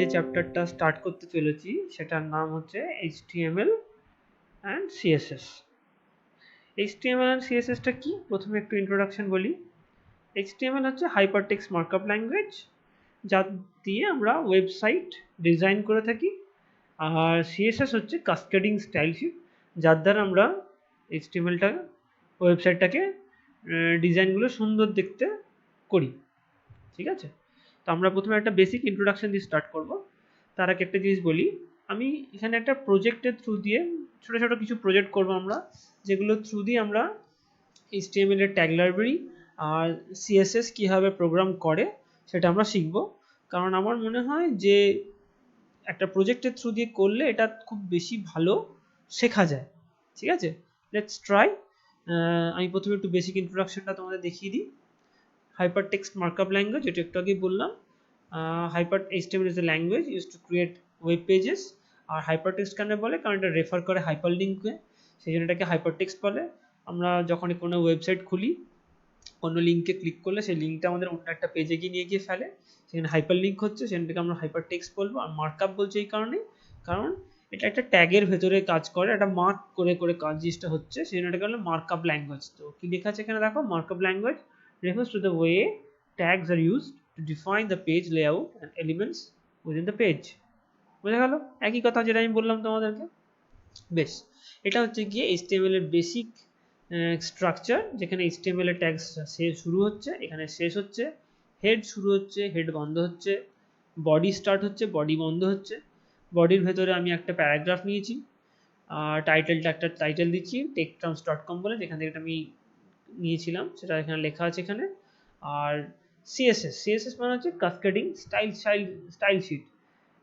যে চ্যাপ্টারটা স্টার্ট করতে চলেছি সেটার নাম হচ্ছে HTML and CSS। HTML and CSSটা কি? প্রথমে একটু ইন্ট্রোডাকশন বলি। HTML হচ্ছে হাইপারটেক্সট মার্কআপ ল্যাঙ্গুয়েজ, যা দিয়ে আমরা ওয়েবসাইট ডিজাইন করে থাকি। আর CSS হচ্ছে কাস্কেডিং স্টাইল শিট, যার দ্বারা আমরা HTMLটা ওয়েবসাইটটাকে ডিজাইনগুলো সুন্দর দেখতে করি। ঠিক আছে, তো আমরা প্রথমে একটা বেসিক ইন্ট্রোডাকশন দিয়ে স্টার্ট করব। তার আগে একটা জিনিস বলি, আমি এখানে একটা প্রজেক্টের থ্রু দিয়ে ছোটো ছোটো কিছু প্রজেক্ট করব আমরা, যেগুলোর থ্রু দিয়ে আমরা HTML এর ট্যাগ লাইব্রেরি আর CSS কীভাবে প্রোগ্রাম করে সেটা আমরা শিখব। কারণ আমার মনে হয় যে একটা প্রজেক্টের থ্রু দিয়ে করলে এটা খুব বেশি ভালো শেখা যায়। ঠিক আছে, লেটস ট্রাই। আমি প্রথমে একটু বেসিক ইন্ট্রোডাকশনটা তোমাদের দেখিয়ে দিই। Hypertext markup language, এটা একটু আগেই বললাম। HTML is a language used to create web pages। R hypertext কেন বলে? কারণ এটা রেফার করে হাইপারলিঙ্কে, সেই জন্য এটাকে hypertext বলে। আমরা যখনই কোনো ওয়েবসাইট খুলি, কোনো লিঙ্কে ক্লিক করলে সেই লিঙ্কটা আমাদের অন্য একটা পেজে গিয়ে নিয়ে গিয়ে ফেলে, সেখানে হাইপারলিঙ্ক হচ্ছে, সেখানটাকে আমরা হাইপারটেক্সট বলবো। আর মার্কআপ বলছে এই কারণে, কারণ এটা একটা ট্যাগের ভেতরে কাজ করে, একটা মার্ক করে করে কাজ জিনিসটা হচ্ছে, সেই জন্য এটাকে বলে মার্কআপ ল্যাঙ্গুয়েজ। তো কি লেখা আছে এখানে দেখো, markup language refers to the way tags are used to define the page layout and elements within the page। বুঝা গেল? একই কথা যেটা আমি বললাম তোমাদেরকে। বেশ, এটা হচ্ছে গিয়ে HTML এর বেসিক স্ট্রাকচার, যেখানে HTML এর ট্যাগ শুরু হচ্ছে, এখানে শেষ হচ্ছে, হেড শুরু হচ্ছে, হেড বন্ধ হচ্ছে, বডি স্টার্ট হচ্ছে, বডি বন্ধ হচ্ছে। বডির ভেতরে আমি একটা প্যারাগ্রাফ নিয়েছি, আর টাইটেলটা একটা টাইটেল দিচ্ছি techterms.com বলে, যেখান থেকে আমি নিয়েছিলাম সেটা এখানে লেখা আছে এখানে। আর CSS মানে হচ্ছে cascading style sheet.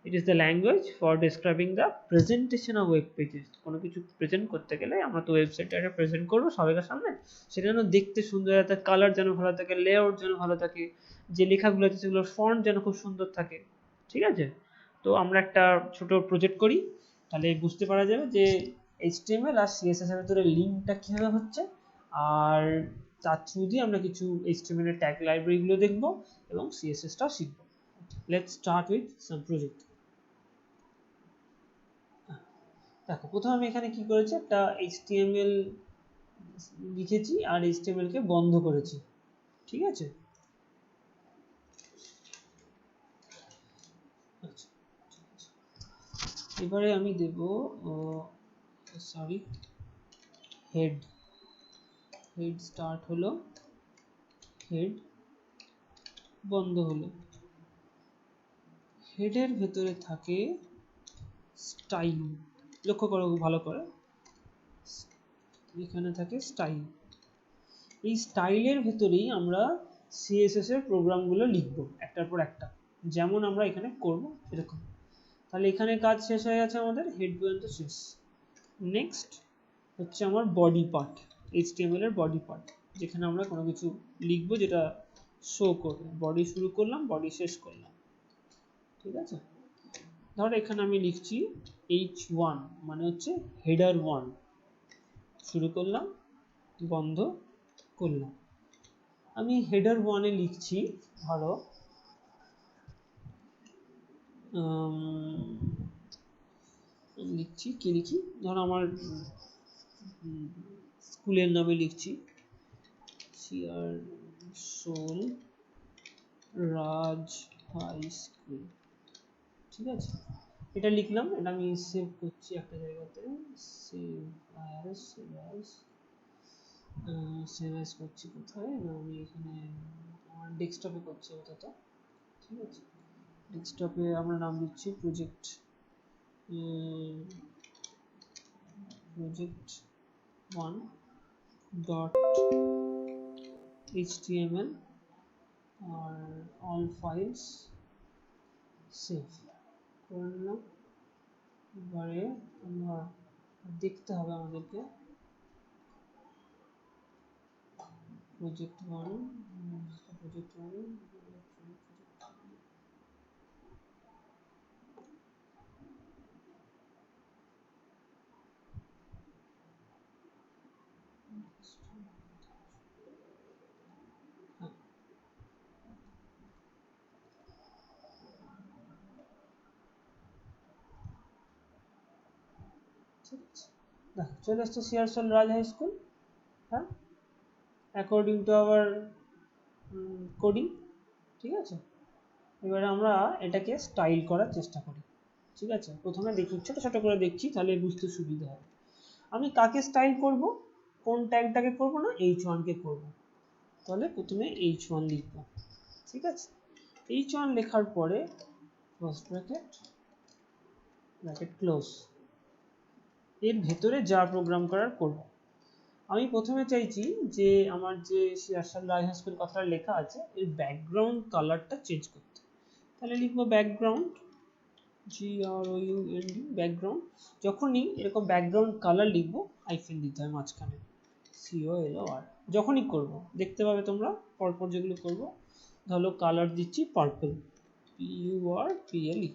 It is the language for describing the presentation of web pages. কোনো কিছু প্রেজেন্ট করতে গেলে আমরা তো ওয়েবসাইটটা প্রেজেন্ট করবো সবাইকার সামনে, সেটা যেন দেখতে সুন্দর হয়, তার কালার যেন ভালো থাকে, লেআউট যেন ভালো থাকে, যে লেখাগুলো আছে সেগুলোর ফন্ট যেন খুব সুন্দর থাকে। ঠিক আছে, তো আমরা একটা ছোট প্রজেক্ট করি, তাহলে বুঝতে পারা যাবে যে HTML আর CSS এর ভিতরে লিঙ্কটা কীভাবে হচ্ছে। আর তার থ্রু দিয়ে আমরা কিছু HTML এর ট্যাগ লাইব্রেরিগুলো দেখব এবং CSSটাও শিখব। Let's start with some project. দেখো, প্রথমে আমি এখানে কি করেছি, একটা HTML লিখেছি আর HTML কে বন্ধ করেছি। ঠিক আছে, এবারে আমি দেব হেড স্টার্ট হলো, হেড বন্ধ হলো। হেডের ভেতরে থাকে স্টাইল, লক্ষ্য করো ভালো করে, এখানে থাকে স্টাইল। এই স্টাইলের ভেতরেই আমরা CSS এর প্রোগ্রামগুলো লিখব একটার পর একটা, যেমন আমরা এখানে করব এরকম। তাহলে এখানে কাজ শেষ হয়ে গেছে আমাদের, হেড পর্যন্ত শেষ। নেক্সট হচ্ছে আমার বডি পার্ট, HTML এর বডি পার্ট, যেখানে আমরা কোনো কিছু লিখবো যেটা শো করবে। বডি শুরু করলাম, বডি শেষ করলাম। ঠিক আছে, ধর এখানে আমি লিখছি H1 মানে হচ্ছে হেডার 1, শুরু করলাম, বন্ধ করলাম। আমি হেডার 1-এ লিখছি, ধরো লিখছি কি লিখি, ধরো আমার স্কুলের নামে লিখছি সোল রাজ হাই স্কুল। ঠিক আছে, এটা লিখলাম, এটা আমি সেভ করছি একটা জায়গাতে, সেভ অ্যাজ করছি কোথায় না, আমি এখানে আমার ডেস্কটপে করছি ওটা। ঠিক আছে, ডেস্কটপে আমরা নাম দিচ্ছি প্রজেক্ট 1 ডট HTML আর অল ফাইলস সেভ করে নিলাম। এবারে আমরা দেখতে হবে আমাদেরকে প্রজেক্ট 1 ঠিক আছে, দেখো চলে আসছে সিয়ারসল রাজ হাই স্কুল। হ্যাঁ, অ্যাকর্ডিং টু আওয়ার কোডিং। ঠিক আছে, এবারে আমরা এটাকে স্টাইল করার চেষ্টা করি। ঠিক আছে, প্রথমে দেখি, ছোটো ছোটো করে দেখছি, তাহলে বুঝতে সুবিধা হবে। আমি কাকে স্টাইল করব, কোন ট্যাগটাকে করব না, h1কে করব। তাহলে প্রথমে h1 লিখব। ঠিক আছে, h1 লেখার পরে ক্লোজ ব্র্যাকেট, ব্র্যাকেট ক্লোজ, এর ভেতরে যা প্রোগ্রাম করার করব। আমি প্রথমে চাইছি যে আমার যে সিয়ারসল রাজ হাই স্কুল কথাটা লেখা আছে এর ব্যাকগ্রাউন্ড কালারটা চেঞ্জ করতে। তাহলে লিখবো ব্যাকগ্রাউন্ড, GROUND, ব্যাকগ্রাউন্ড। যখনই এরকম ব্যাকগ্রাউন্ড কালার লিখবো হাইফেন দিতে হয় মাঝখানে, COLOR। যখনই করব দেখতে পাবে তোমরা পরপর যেগুলো করব। ধরো কালার দিচ্ছি পার্পল, PURPLE।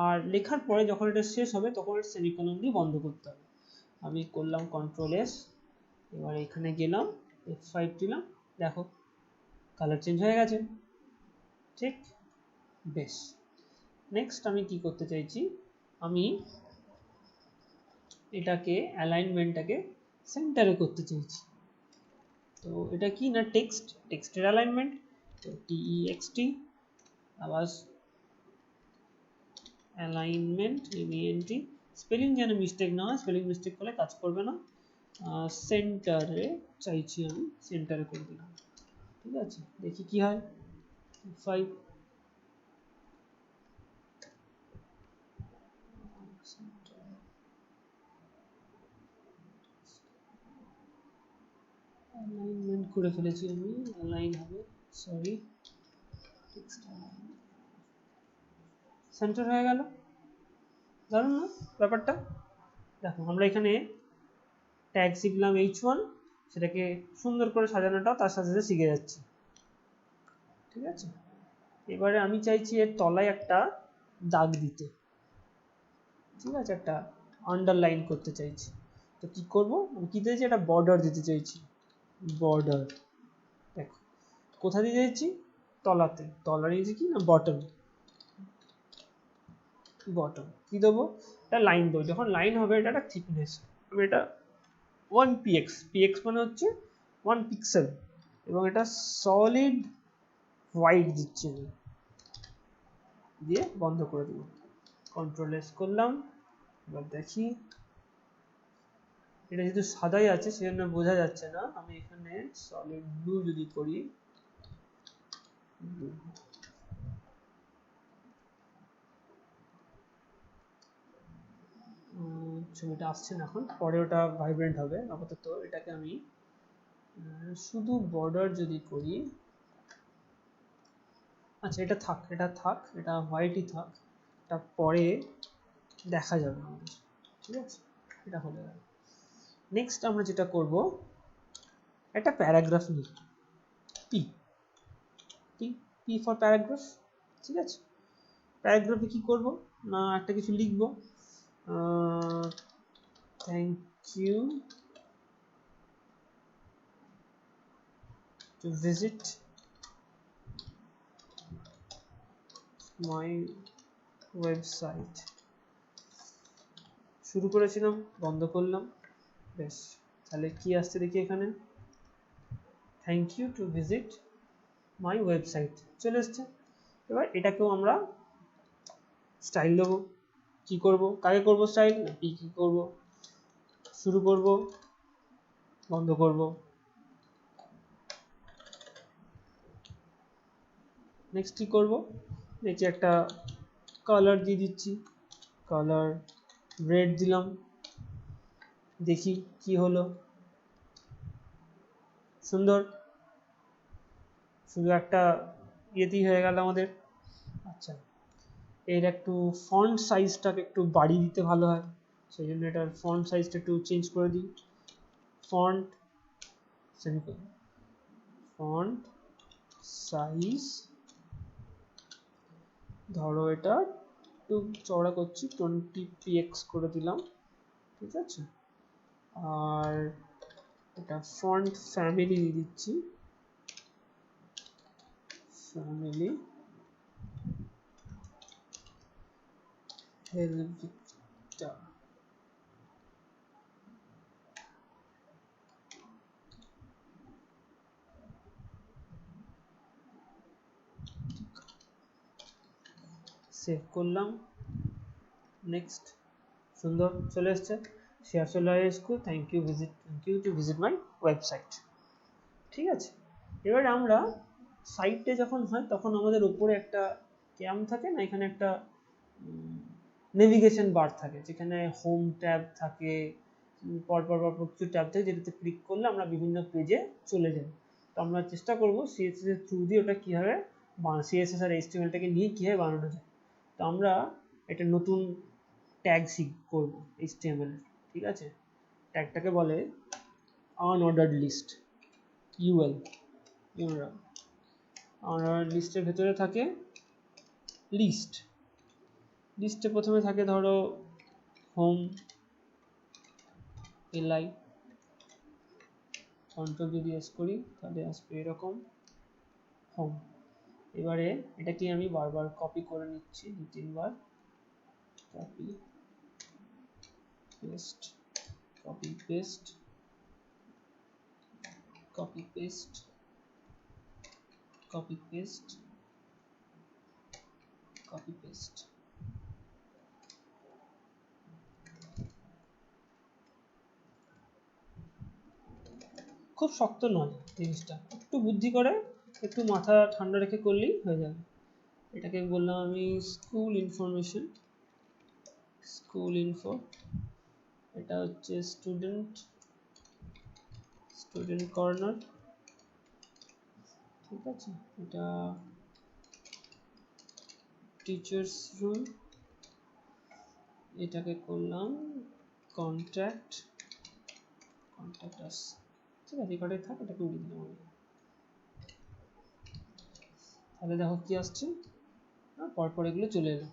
আর লেখার পরে যখন এটা শেষ হবে তখন এটা সেমিকোলন দিয়ে বন্ধ করতে হবে। আমি করলাম কন্ট্রোল S, এবার এখানে গেলাম, F5 দিলাম, দেখো কালার চেঞ্জ হয়ে গেছে। ঠিক, বেশ। নেক্সট আমি কি করতে চাইছি, আমি এটাকে অ্যালাইনমেন্টটাকে সেন্টারে করতে চাইছি। তো এটা কি না, টেক্সটের অ্যালাইনমেন্ট। তো TEXT আবার অ্যালাইনমেন্ট, MENT, স্পেলিং যেন মিস্টেক না হয়, স্পেলিং মিস্টেক করলে কাজ করবে না। সেন্টারে চাইছি, আমি সেন্টারে করে দিলাম। ঠিক আছে, দেখি কি হয়। 5 অ্যালাইনমেন্ট করে ফেলেছি আমি, অ্যালাইন হবে, সরি, সেন্টার হয়ে গেল। দারুণ না ব্যাপারটা? দেখো আমরা এখানে ট্যাগ শিখলাম h1, সেটাকে সুন্দর করে সাজানোটাও তার সাথে সাথে শিখে যাচ্ছি। ঠিক আছে, এবারে আমি চাইছি এর তলায় একটা দাগ দিতে। ঠিক আছে, একটা আন্ডারলাইন করতে চাইছি। তো কি করব, আমি কি দিয়েছি, একটা বর্ডার দিতে চাইছি। বর্ডার, দেখো কোথা দিয়ে দিয়েছি, তলাতে। তলা দিয়েছি কি না, বটম। বটম কি দেবো, একটা লাইন দেবো। যখন লাইন হবে এটা একটা থিকনেস, আমি এটা 1px, px মানে হচ্ছে 1 পিক্সেল, এবং এটা সলিড হোয়াইট দিচ্ছি আমি, দিয়ে বন্ধ করে দেবো। কন্ট্রোল S করলাম, এবার দেখি এটা যেহেতু সাদাই আছে সেজন্য বোঝা যাচ্ছে না। আমি এখানে সলিড ব্লু যদি করি, ছবিটা আসছে না এখন, পরে ওটা ভাইব্রেন্ট হবে। আপাতত এটাকে আমি শুধু বর্ডার যদি করি, আচ্ছা এটা থাক, এটা হোয়াইটই থাক, এটা পরে দেখা যাবে আমাদের। ঠিক আছে, এটা হয়ে গেল। নেক্সট আমরা যেটা করব, একটা প্যারাগ্রাফ নিই, P P P for paragraph. ঠিক আছে, প্যারাগ্রাফে কি করব না, একটা কিছু লিখব, thank you to visit my website. শুরু করেছিলাম, বন্ধ করলাম, বেশ। তাহলে কি আসছে দেখি এখানে, thank you to visit my website চলে এসছে। এবার এটাকেও আমরা স্টাইল দেবো। কি করব, কাকে করব স্টাইল, পি কি করব, শুরু করব, বন্ধ করব। নেক্সট কি করব, দেখি একটা কালার দিয়ে দিচ্ছি, কালার রেড দিলাম, দেখি কি হলো। সুন্দর, শুধু একটা ইয়েতেই হয়ে গেল আমাদের। আচ্ছা, এর একটু ফন্ট সাইজটাকে একটু বাড়িয়ে দিতে ভালো হয়, সেই জন্য এটার ফন্ট সাইজটা একটু চেঞ্জ করে দিই। ফন্ট ফন্ট সাইজ, ধরো এটা একটু চওড়া করছি, 20px করে দিলাম। ঠিক আছে, আর এটা ফন্ট ফ্যামিলি দিয়ে দিচ্ছি, ফ্যামিলি হেলভিটা। সেভ করলাম, নেক্সট, সুন্দর চলে এসছে, শেয়ার চলে আসছে, thank you to visit my website. ঠিক আছে, এবারে আমরা সাইটে যখন হয় তখন আমাদের উপরে একটা ক্যাম থাকে না, এখানে একটা নেভিগেশন বার থাকে, যেখানে হোম ট্যাব থাকে, পরপর কিছু ট্যাব থাকে, যেটাতে ক্লিক করলে আমরা বিভিন্ন পেজে চলে যাই। তো আমরা চেষ্টা করবো সিএসএস এর থ্রু দিয়ে ওটা কীভাবে সিএসএস আর এইচটিএমএলটাকে নিয়ে কীভাবে বানানো যায়। তো আমরা একটা নতুন ট্যাগ করবো এইচটিএমএল, ঠিক আছে, ট্যাগটাকে বলে আনঅর্ডার্ড লিস্ট, ইউএল। আনঅর্ডার্ড লিস্টের ভেতরে থাকে লিস্টে প্রথমে থাকে ধরো হোম, এলআই, কন্ট্রোল যদি এস করি তাহলে আসবে এরকম হোম। এবারে এটাকে আমি বারবার কপি করে নিচ্ছি, 2-3 বার, copy paste, copy paste, copy paste, copy paste, copy paste. খুব শক্ত নয় জিনিসটা, একটু বুদ্ধি করে একটু মাথা ঠান্ডা রেখে করলেই হয়ে যাবে। এটাকে বললাম আমি স্কুল ইনফরমেশন, স্কুল ইনফো, এটা হচ্ছে স্টুডেন্ট কর্নার, ঠিক আছে, এটা টিচার্স রুম, এটাকে করলাম কন্ট্যাক্ট আস, ঠিক আছে, রেকর্ডে থাক, এটাকে উড়িয়ে দিলাম আমি। তাহলে দেখো কি আসছে, পরপর এগুলো চলে এলো।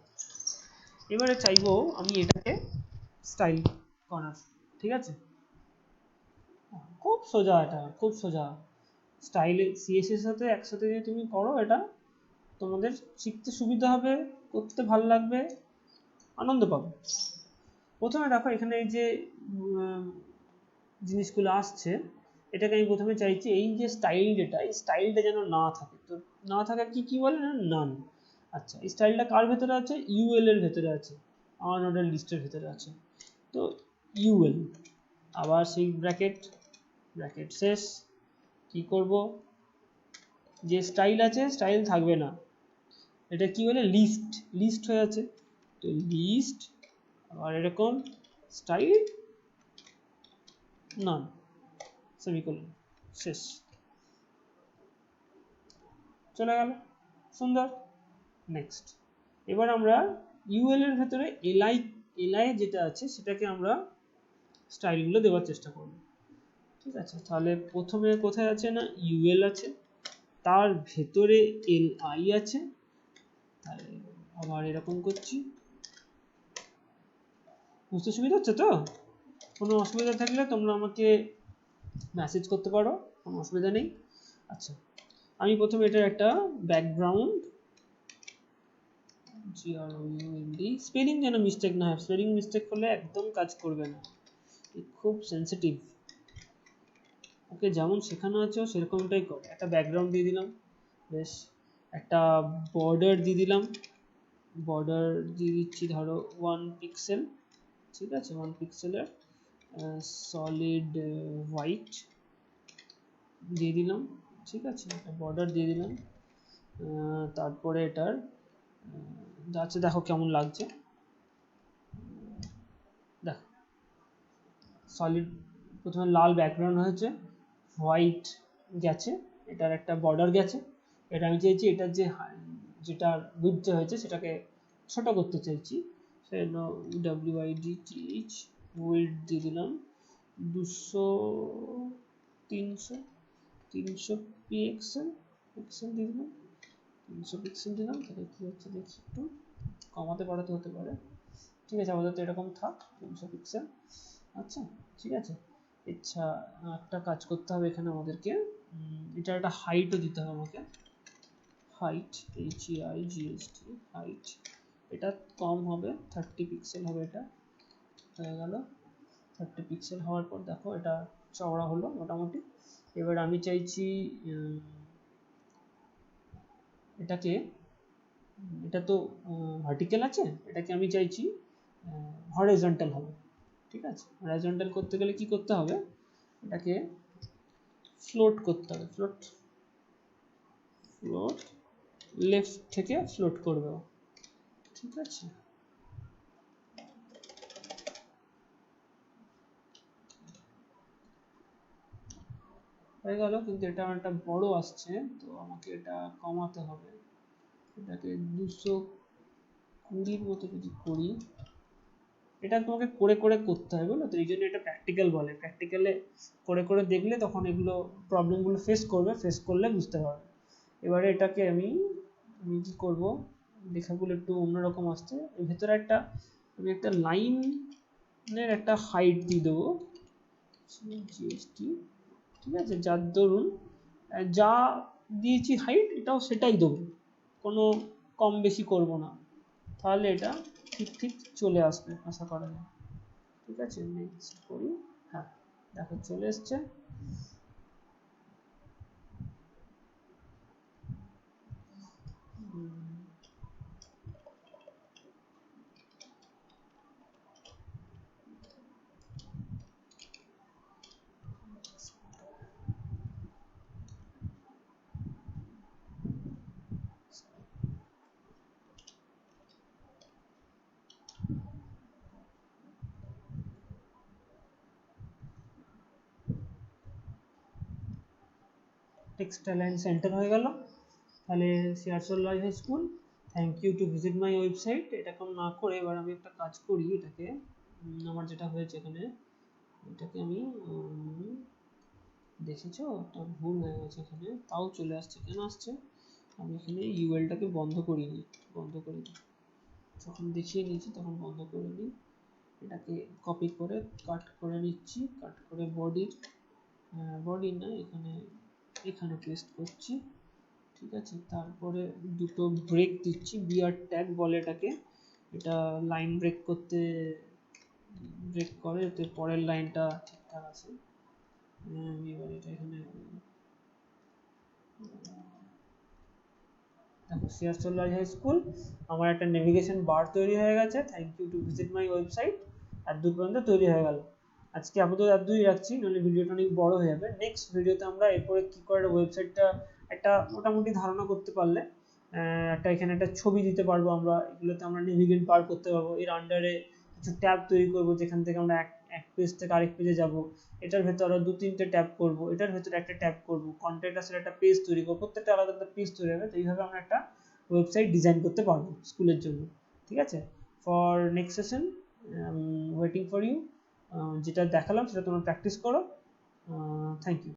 এবারে চাইবো আমি এটাকে স্টাইল করার, ঠিক আছে, খুব সোজা, এটা খুব সোজা। স্টাইলে সিএসএস সাথে একসাথে যদি তুমি করো, এটা তোমাদের শিখতে সুবিধা হবে, করতে ভালো লাগবে, আনন্দ পাবে। প্রথমে দেখো এখানে এই যে জিনিসগুলো আসছে, এটাকে আমি প্রথমে চাইছি এই যে স্টাইল, যেটা এই স্টাইলটা যেন না থাকে। তো না থাকা কি বলে না, নান। আচ্ছা, এই স্টাইলটা কার ভেতরে আছে, ইউএল এর ভেতরে আছে, আনঅর্ডার্ড লিস্টের ভেতরে আছে। তো ইউএল, আবার সেই ব্র্যাকেট শেষ, কি করব, যে স্টাইল আছে স্টাইল থাকবে না, এটা কি বলে, লিস্ট হয়ে আছে। তো লিস্ট, আবার এরকম স্টাইল নান, সেমিকোলন, শেষ, চলে গেল, সুন্দর, নেক্সট। এবার আমরা ইউএল এর ভেতরে এলআই যেটা আছে সেটাকে আমরা স্টাইলগুলো দেওয়ার চেষ্টা করব, ঠিক আছে। তাহলে প্রথমে কোথায় আছে না, ইউএল আছে, তার ভেতরে এলআই আছে, তাহলে আবার এরকম করছি, বুঝতে সুবিধা হচ্ছে তো? কোনো অসুবিধা থাকলে তোমরা আমাকে মেসেজ করতে পারো, কোনো অসুবিধা নেই। আচ্ছা, আমি প্রথমে এটার একটা ব্যাকগ্রাউন্ড, GROUND, স্পেলিং যেন মিস্টেক না হয়, স্পেলিং মিস্টেক করলে একদম কাজ করবে না, খুব সেন্সিটিভ। ওকে যেমন শেখানো আছে সেরকমটাই কর। একটা ব্যাকগ্রাউন্ড দিয়ে দিলাম, বেশ, একটা বর্ডার দিয়ে দিলাম, বর্ডার দিয়ে দিচ্ছি ধরো 1 পিক্সেল, ঠিক আছে, 1 পিক্সেলের সলিড হোয়াইট দিয়ে দিলাম, ঠিক আছে, একটা বর্ডার দিয়ে দিলাম। তারপরে এটার যাচ্ছে, দেখো কেমন লাগছে, দেখো সলিড, প্রথমে লাল ব্যাকগ্রাউন্ড হয়েছে, হোয়াইট গেছে, এটার একটা বর্ডার গেছে। এটা আমি চাইছি এটার যেটা উইডথ হয়েছে সেটাকে ছোট করতে চাইছি, সেজন্য WIDTH উইডথ দিয়ে দিলাম 200 300 পিক্সেল দিয়ে দিলাম, 300 পিক্সেল দিলাম। তাহলে কি হচ্ছে দেখি, একটু কমাতে বাড়াতে হতে পারে, ঠিক আছে, আপাতত এরকম থাক 300 পিক্সেল। আচ্ছা, ঠিক আছে। আচ্ছা, একটা কাজ করতে হবে এখানে আমাদেরকে, এটা একটা হাইটও দিতে হবে আমাকে, হাইট, HEIGHT, হাইট, এটা কম হবে, 30 পিক্সেল হবে, এটা হয়ে গেল। 30 পিক্সেল হওয়ার পর দেখো এটা চওড়া হলো মোটামুটি। এবার আমি চাইছি এটাকে এটা তো ভার্টিক্যাল আছে, এটাকে আমি চাইছি হরিজন্টাল হবে। ঠিক আছে, হরিজন্টাল করতে গেলে কি করতে হবে, এটাকে ফ্লোট করতে হবে, ফ্লোট ফ্লোট লেফট থেকে ফ্লোট করবে। ঠিক আছে, হয়ে গেল, কিন্তু এটা একটা বড় আসছে, তো আমাকে এটা কমাতে হবে, এটাকে 220 মতো যদি করি। এটা তোমাকে করে করে করতে হবে, বুঝলো তো, এই জন্য এটা প্র্যাকটিক্যাল বলে। প্র্যাকটিক্যালে করে করে দেখলে তখন এগুলো প্রবলেমগুলো ফেস করবে, ফেস করলে বুঝতে পারবে। এবারে এটাকে আমি আমি কী করবো, লেখাগুলো একটু অন্যরকম আসছে, এর ভেতরে আমি একটা লাইনের একটা হাইট দিয়ে দেবো, জিএসটি। ঠিক আছে, যার দরুন যা দিয়েছি হাইট, এটাও সেটাই দেবো, কোনো কম বেশি করব না, তাহলে এটা ঠিক ঠিক চলে আসবে আশা করা যায়। ঠিক আছে, নেক্সট করি। হ্যাঁ, দেখো চলে এসছে। টেক্সটাইল অ্যান্ড সেন্টার হয়ে গেল। তাহলে সিয়ারসোল লজ high school, thank you to visit my website. এটা এখন না করে এবার আমি একটা কাজ করি, এটাকে আমার যেটা হয়েছে এখানে, এটাকে আমি দেখেছো একটা ভুল হয়ে গেছে এখানে, তাও চলে আসছে, কেন আসছে, আমি এখানে ইউএলটাকে বন্ধ করিনি, বন্ধ করে দিই, যখন দেখিয়ে নিয়েছি তখন বন্ধ করে নিই। এটাকে কপি করে কাট করে নিচ্ছি, কাট করে বডি না, এখানে পেস্ট করছি। ঠিক আছে, তারপরে দুটো ব্রেক দিচ্ছি, বিআর ট্যাগ বলে এটাকে, এটা লাইন ব্রেক করতে ব্রেক করে, এতে পরের লাইনটা ঠিকঠাক আছে। আমি এবার এটা এখানে দেখো, সিয়ারসোল লজ হাই স্কুল, আমার একটা নেভিগেশন বার তৈরি হয়ে গেছে, thank you to visit my website, আর দূর পর্যন্ত তৈরি হয়ে গেল। আজকে আপাতত আর দুই রাখছি, নাহলে ভিডিওটা অনেক বড় হয়ে যাবে। নেক্সট ভিডিওতে আমরা এরপরে কী করে ওয়েবসাইটটা একটা মোটামুটি ধারণা করতে পারলে এখানে একটা ছবি দিতে পারবো আমরা, এগুলোতে আমরা নেভিগেট বার করতে পারবো, এর আন্ডারে কিছু ট্যাব তৈরি করবো, যেখান থেকে আমরা এক পেজ থেকে আরেক পেজে যাবো, এটার ভেতরে আরো 2-3টে ট্যাব করবো, এটার ভেতরে একটা ট্যাব করবো, কন্টেন্ট আসলে একটা পেজ তৈরি করবো, প্রত্যেকটা আলাদা আলাদা পেজ তৈরি হবে। তো এইভাবে আমরা একটা ওয়েবসাইট ডিজাইন করতে পারবো স্কুলের জন্য। ঠিক আছে, for next session waiting for you, যেটা দেখালাম সেটা তোমরা প্র্যাকটিস করো। Thank you.